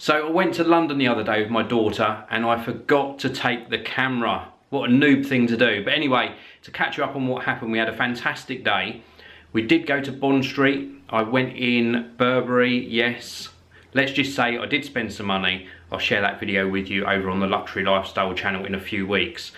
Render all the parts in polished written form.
So I went to London the other day with my daughter and I forgot to take the camera. What a noob thing to do. But anyway, to catch you up on what happened, we had a fantastic day. We did go to Bond Street. I went in Burberry, yes. Let's just say I did spend some money. I'll share that video with you over on the Luxury Lifestyle channel in a few weeks.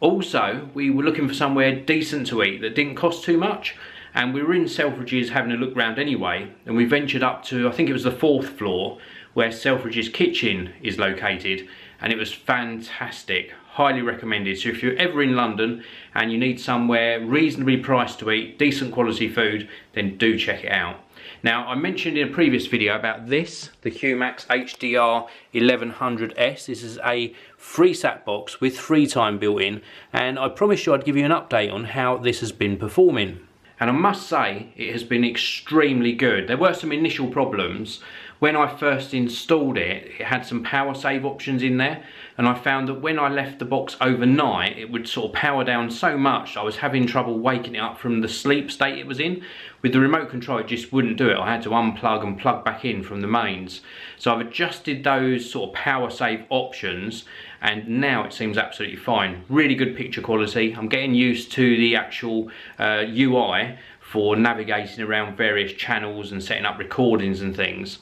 Also, we were looking for somewhere decent to eat that didn't cost too much. And we were in Selfridges having a look round anyway. And we ventured up to, I think it was the 4th floor, where Selfridges kitchen is located. And it was fantastic. Highly recommended. So if you're ever in London and you need somewhere reasonably priced to eat, decent quality food, then do check it out. Now, I mentioned in a previous video about this, the Humax HDR 1100S. This is a FreeSat box with FreeTime built in, and I promised you I'd give you an update on how this has been performing. And I must say, it has been extremely good. There were some initial problems. When I first installed it, it had some power save options in there, and I found that when I left the box overnight, it would sort of power down so much I was having trouble waking it up from the sleep state it was in. With the remote control, it just wouldn't do it. I had to unplug and plug back in from the mains. So I've adjusted those sort of power save options, and now it seems absolutely fine. Really good picture quality. I'm getting used to the actual UI for navigating around various channels and setting up recordings and things.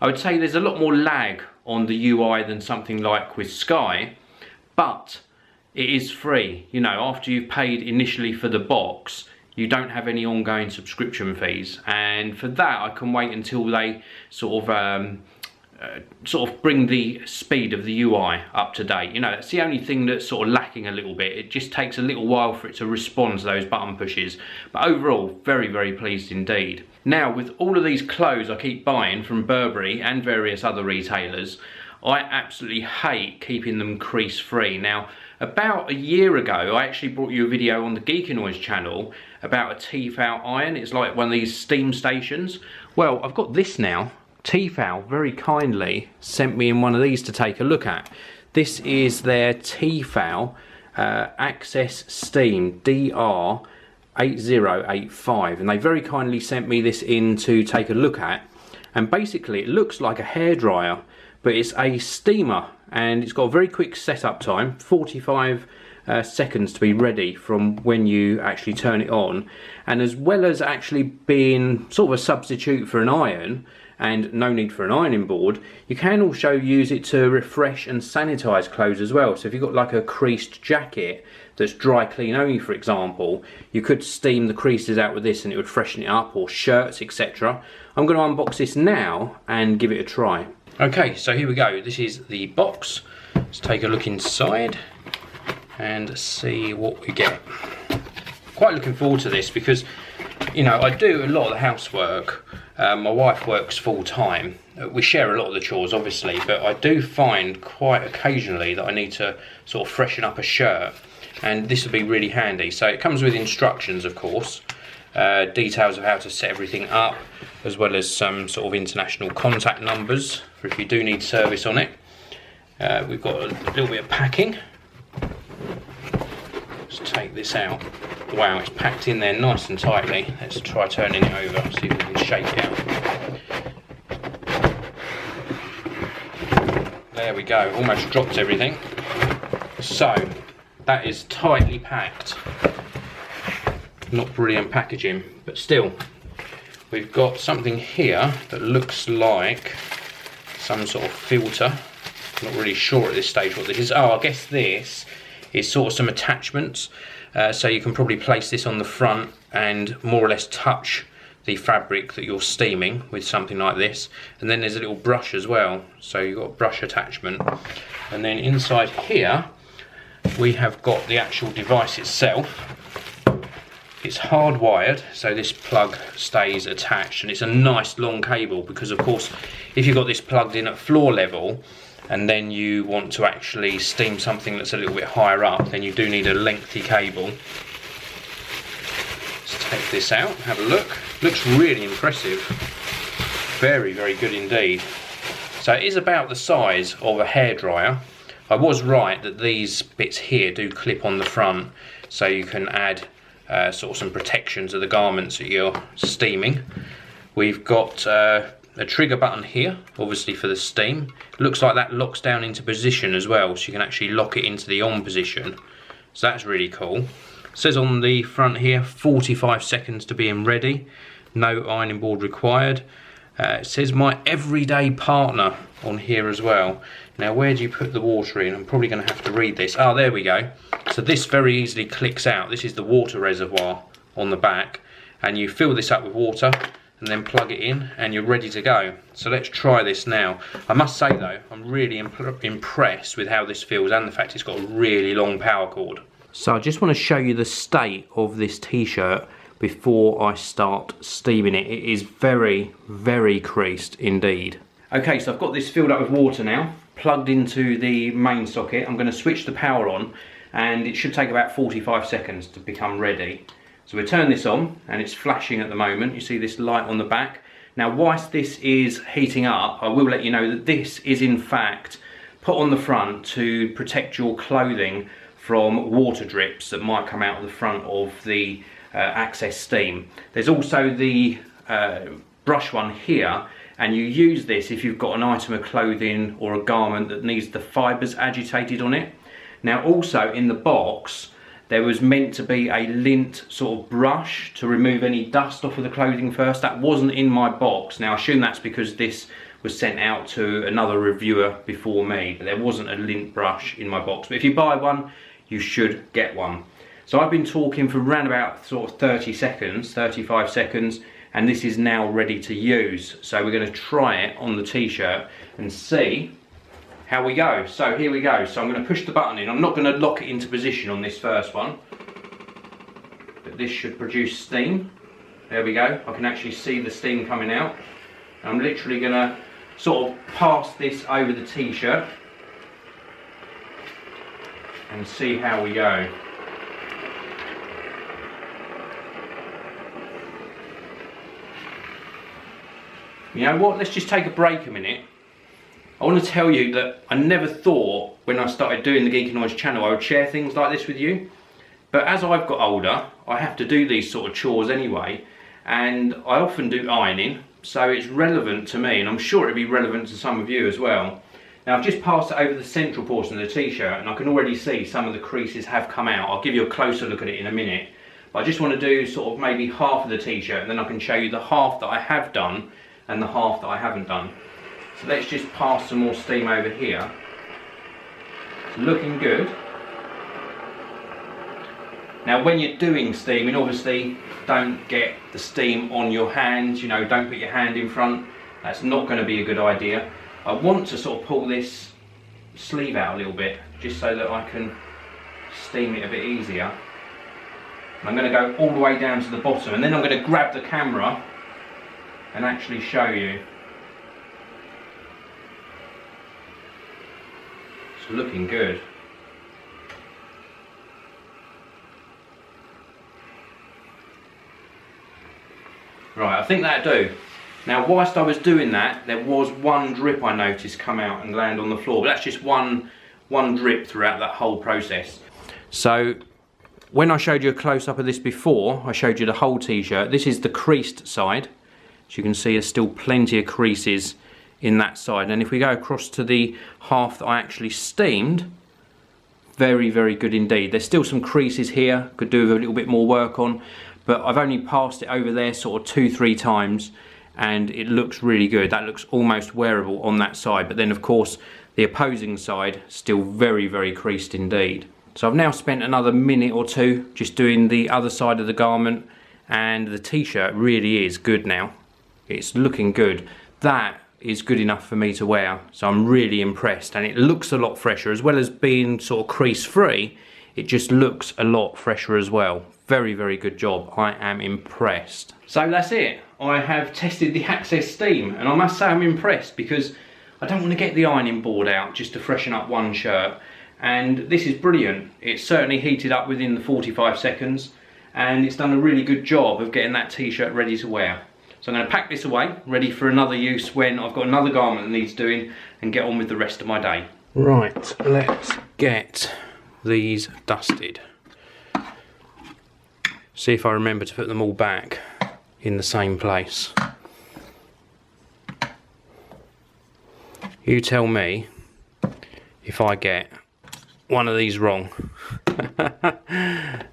I would say there's a lot more lag on the UI than something like with Sky, but it is free. You know, after you've paid initially for the box, you don't have any ongoing subscription fees, and for that I can wait until they sort of bring the speed of the UI up to date. You know, that's the only thing that's sort of lacking a little bit. It just takes a little while for it to respond to those button pushes, but overall very, very pleased indeed. Now, with all of these clothes I keep buying from Burberry and various other retailers, I absolutely hate keeping them crease free. Now, about a year ago, I actually brought you a video on the GeekVloggz channel about a Tefal iron. It's like one of these steam stations. Well, I've got this now. Tefal very kindly sent me in one of these to take a look at. This is their Tefal Access Steam DR8085, and they very kindly sent me this in to take a look at. And basically it looks like a hairdryer, but it's a steamer, and it's got a very quick setup time, 45 seconds to be ready from when you actually turn it on. And as well as actually being sort of a substitute for an iron, and no need for an ironing board, you can also use it to refresh and sanitize clothes as well. So if you've got like a creased jacket that's dry clean only, for example, you could steam the creases out with this and it would freshen it up, or shirts, etc. I'm going to unbox this now and give it a try. Okay, so here we go. This is the box. Let's take a look inside and see what we get. Quite looking forward to this because, you know, I do a lot of the housework. My wife works full time. We share a lot of the chores, obviously, but I do find quite occasionally that I need to sort of freshen up a shirt, and this will be really handy. So it comes with instructions, of course, details of how to set everything up, as well as some sort of international contact numbers for if you do need service on it. We've got a little bit of packing. Let's take this out. Wow, it's packed in there nice and tightly. Let's try turning it over, see if we can shake it out. There we go, almost dropped everything. So, that is tightly packed. Not brilliant packaging, but still. We've got something here that looks like some sort of filter. Not really sure at this stage what this is. Oh, I guess this is sort of some attachments. So you can probably place this on the front and more or less touch the fabric that you're steaming with something like this. And then there's a little brush as well, so you've got a brush attachment. And then inside here we have got the actual device itself. It's hardwired, so this plug stays attached, and it's a nice long cable because, of course, if you've got this plugged in at floor level and then you want to actually steam something that's a little bit higher up, then you do need a lengthy cable. Let's take this out, have a look. Looks really impressive. Very, very good indeed. So it is about the size of a hairdryer. I was right that these bits here do clip on the front, so you can add sort of some protection to the garments that you're steaming. We've got a trigger button here, obviously for the steam. Looks like that locks down into position as well, so you can actually lock it into the on position. So that's really cool. It says on the front here, 45 seconds to being ready. No ironing board required. It says my everyday partner on here as well. Now where do you put the water in? I'm probably going to have to read this. Oh, there we go. So this very easily clicks out. This is the water reservoir on the back, and you fill this up with water and then plug it in and you're ready to go. So let's try this now. I must say though, I'm really impressed with how this feels and the fact it's got a really long power cord. So I just want to show you the state of this t-shirt before I start steaming it. It is very, very creased indeed. Okay, so I've got this filled up with water now, plugged into the main socket. I'm going to switch the power on and it should take about 45 seconds to become ready. So we turn this on and it's flashing at the moment. You see this light on the back. Now whilst this is heating up, I will let you know that this is in fact put on the front to protect your clothing from water drips that might come out of the front of the access steam. There's also the brush one here, and you use this if you've got an item of clothing or a garment that needs the fibres agitated on it. Now also in the box there was meant to be a lint sort of brush to remove any dust off of the clothing first. That wasn't in my box. Now I assume that's because this was sent out to another reviewer before me. There wasn't a lint brush in my box, but if you buy one you should get one. So I've been talking for around about sort of 30 seconds, 35 seconds, and this is now ready to use. So we're going to try it on the t-shirt and see how we go. So here we go. So I'm going to push the button in. I'm not going to lock it into position on this first one, but this should produce steam. There we go. I can actually see the steam coming out. I'm literally going to sort of pass this over the t-shirt and see how we go. You know what, let's just take a break a minute. I want to tell you that I never thought when I started doing the GeekVloggz channel I would share things like this with you. But as I've got older, I have to do these sort of chores anyway, and I often do ironing, so it's relevant to me, and I'm sure it'll be relevant to some of you as well. Now I've just passed it over the central portion of the t-shirt, and I can already see some of the creases have come out. I'll give you a closer look at it in a minute. But I just want to do sort of maybe half of the t-shirt, and then I can show you the half that I have done and the half that I haven't done. So let's just pass some more steam over here. It's looking good. Now when you're doing steaming, obviously don't get the steam on your hands, you know, don't put your hand in front. That's not going to be a good idea. I want to sort of pull this sleeve out a little bit, just so that I can steam it a bit easier. And I'm going to go all the way down to the bottom, and then I'm going to grab the camera and actually show you. It's looking good. Right, I think that'll do. Now whilst I was doing that, there was one drip I noticed come out and land on the floor, but that's just one drip throughout that whole process. So when I showed you a close-up of this before, I showed you the whole t-shirt. This is the creased side. As you can see, there's still plenty of creases in that side. And if we go across to the half that I actually steamed, very, very good indeed. There's still some creases here, could do with a little bit more work on, but I've only passed it over there sort of 2-3 times, and it looks really good. That looks almost wearable on that side, but then of course the opposing side still very, very creased indeed. So I've now spent another minute or two just doing the other side of the garment, and the t-shirt really is good now. It's looking good. That is good enough for me to wear, so I'm really impressed, and it looks a lot fresher. As well as being sort of crease free, it just looks a lot fresher as well. Very, very good job. I am impressed. So that's it. I have tested the Access Steam, and I must say I'm impressed, because I don't want to get the ironing board out just to freshen up one shirt, and this is brilliant. It's certainly heated up within the 45 seconds, and it's done a really good job of getting that t-shirt ready to wear. So I'm going to pack this away, ready for another use when I've got another garment that needs doing, and get on with the rest of my day. Right, let's get these dusted. See if I remember to put them all back in the same place. You tell me if I get one of these wrong. I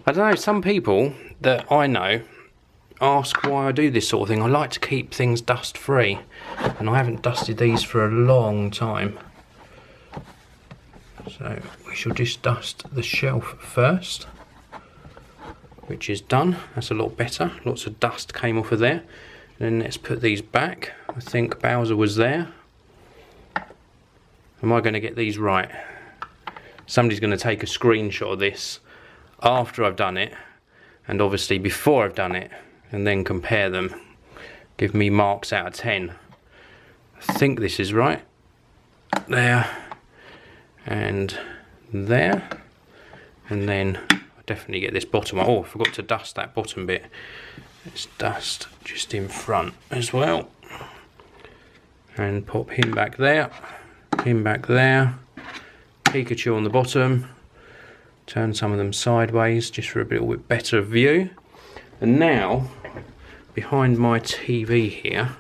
don't know, some people that I know ask why I do this sort of thing. I like to keep things dust free, and I haven't dusted these for a long time. So we shall just dust the shelf first, which is done. That's a lot better. Lots of dust came off of there. And then let's put these back. I think Bowser was there. Am I going to get these right? Somebody's going to take a screenshot of this after I've done it, and obviously before I've done it, and then compare them. Give me marks out of 10. I think this is right. There. And there. And then I definitely get this bottom one. Oh, I forgot to dust that bottom bit. Let's dust just in front as well. And pop him back there. Him back there. Pikachu on the bottom. Turn some of them sideways just for a little bit better view. And now, behind my TV here,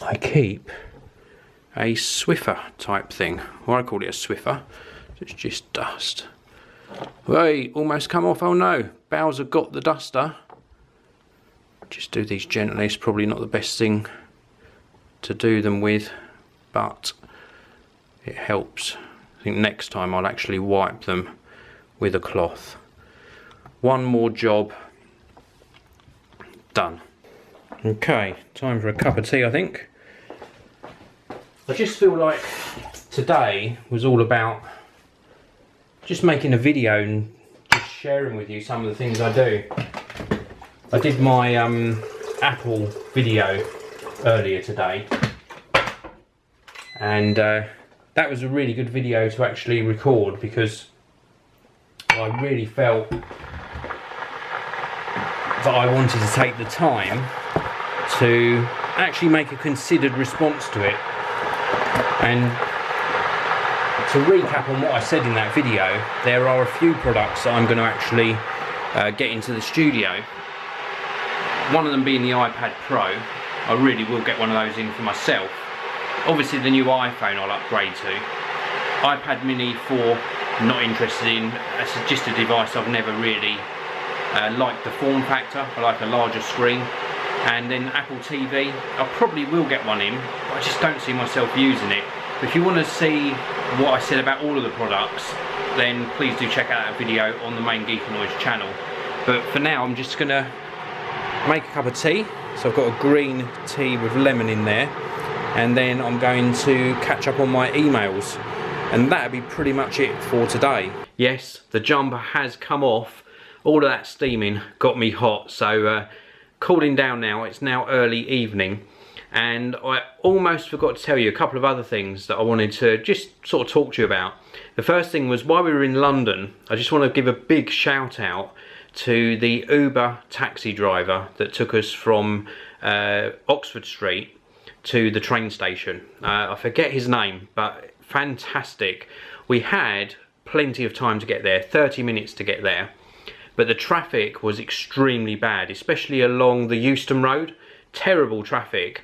I keep a Swiffer type thing. Or I call it a Swiffer. It's just dust. Hey, almost come off. Oh no, Bowser got the duster. Just do these gently. It's probably not the best thing to do them with, but it helps. I think next time I'll actually wipe them with a cloth. One more job done. Okay, time for a cup of tea, I think. I just feel like today was all about just making a video and just sharing with you some of the things I do. I did my Apple video earlier today, and that was a really good video to actually record, because I really felt that I wanted to take the time to actually make a considered response to it. And to recap on what I said in that video, there are a few products that I'm going to actually get into the studio. One of them being the iPad Pro. I really will get one of those in for myself. Obviously the new iPhone I'll upgrade to. iPad Mini 4, not interested in. It's just a device I've never really liked the form factor. I like a larger screen. And then Apple TV, I probably will get one in, but I just don't see myself using it. If you want to see what I said about all of the products, then please do check out that video on the main GeekVloggz channel. But for now, I'm just going to make a cup of tea. So I've got a green tea with lemon in there, and then I'm going to catch up on my emails, and that'll be pretty much it for today. Yes, the jumper has come off. All of that steaming got me hot, so cooling down now. It's now early evening, and I almost forgot to tell you a couple of other things that I wanted to just sort of talk to you about. The first thing was, while we were in London, I just want to give a big shout out to the Uber taxi driver that took us from Oxford Street to the train station. I forget his name, but fantastic. We had plenty of time to get there, 30 minutes to get there. But the traffic was extremely bad, especially along the Euston Road. Terrible traffic,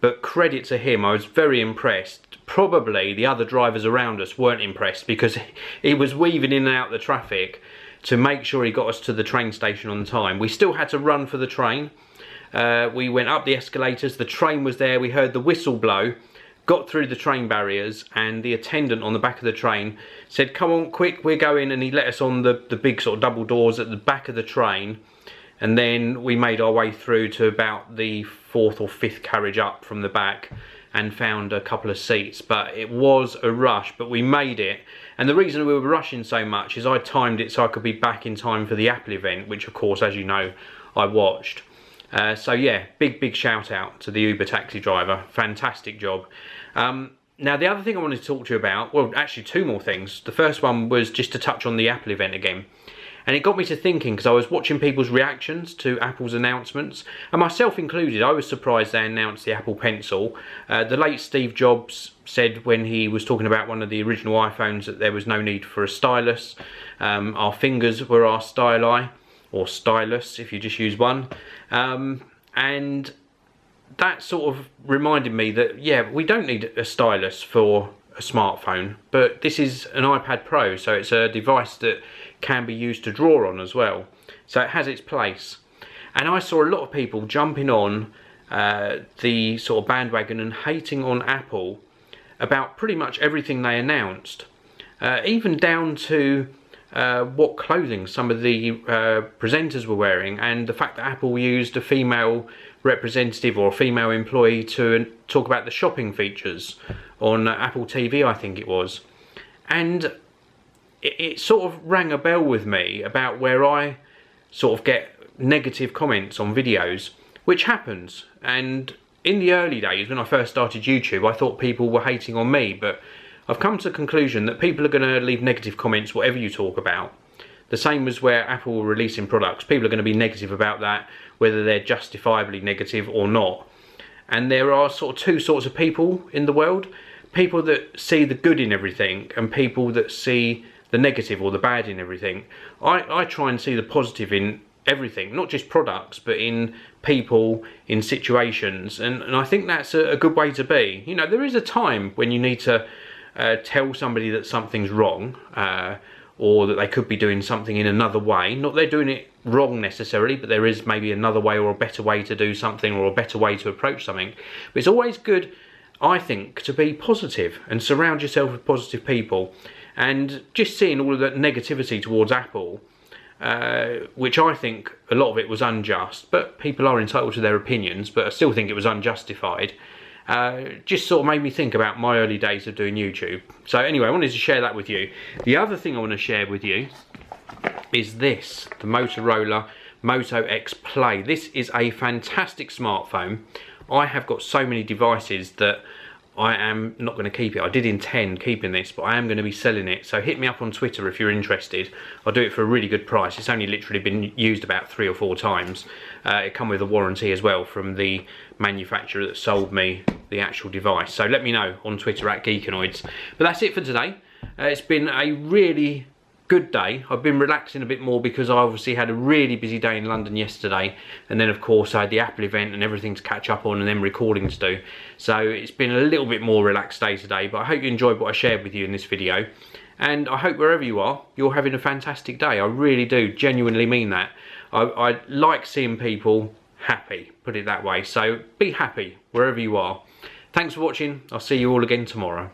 but credit to him, I was very impressed. Probably the other drivers around us weren't impressed, because he was weaving in and out the traffic to make sure he got us to the train station on time. We still had to run for the train. We went up the escalators, the train was there, we heard the whistle blow, got through the train barriers, and the attendant on the back of the train said, "Come on, quick, we're going," and he let us on the big sort of double doors at the back of the train. And then we made our way through to about the 4th or 5th carriage up from the back and found a couple of seats. But it was a rush, but we made it. And the reason we were rushing so much is I timed it so I could be back in time for the Apple event, which of course, as you know, I watched. So yeah, big shout out to the Uber taxi driver. Fantastic job. Now the other thing I wanted to talk to you about, well actually two more things. The first one was just to touch on the Apple event again. And it got me to thinking, because I was watching people's reactions to Apple's announcements, and myself included. I was surprised they announced the Apple Pencil. The late Steve Jobs said when he was talking about one of the original iPhones that there was no need for a stylus. Our fingers were our styli, or stylus if you just use one. And that sort of reminded me that, yeah, we don't need a stylus for a smartphone, but this is an iPad Pro, so it's a device that can be used to draw on as well. So it has its place. And I saw a lot of people jumping on the sort of bandwagon and hating on Apple about pretty much everything they announced, even down to what clothing some of the presenters were wearing, and the fact that Apple used a female representative or a female employee to talk about the shopping features on Apple TV, I think it was. And it sort of rang a bell with me about where I sort of get negative comments on videos, which happens. And in the early days when I first started YouTube, I thought people were hating on me, but I've come to the conclusion that people are going to leave negative comments whatever you talk about. The same as where Apple were releasing products, people are going to be negative about that, whether they're justifiably negative or not. And there are sort of two sorts of people in the world: people that see the good in everything and people that see the negative or the bad in everything. I try and see the positive in everything, not just products, but in people, in situations, and I think that's a good way to be. You know, there is a time when you need to tell somebody that something's wrong, or that they could be doing something in another way. Not they're doing it wrong necessarily, but there is maybe another way or a better way to do something, or a better way to approach something. But it's always good, I think, to be positive and surround yourself with positive people. And just seeing all of that negativity towards Apple, which I think a lot of it was unjust, but people are entitled to their opinions, but I still think it was unjustified, just sort of made me think about my early days of doing YouTube. So anyway, I wanted to share that with you. The other thing I want to share with you is this, the Motorola Moto X Play. This is a fantastic smartphone. I have got so many devices that I am not going to keep it. I did intend keeping this, but I am going to be selling it. So hit me up on Twitter if you're interested. I'll do it for a really good price. It's only literally been used about 3 or 4 times. It comes with a warranty as well from the manufacturer that sold me the actual device. So let me know on Twitter at GeekVloggz. But that's it for today. It's been a really good day. I've been relaxing a bit more because I obviously had a really busy day in London yesterday, and then of course I had the Apple event and everything to catch up on, and then recording to do. So it's been a little bit more relaxed day today, but I hope you enjoyed what I shared with you in this video, and I hope wherever you are, you're having a fantastic day. I really do genuinely mean that. I like seeing people happy, put it that way. So be happy wherever you are. Thanks for watching. I'll see you all again tomorrow.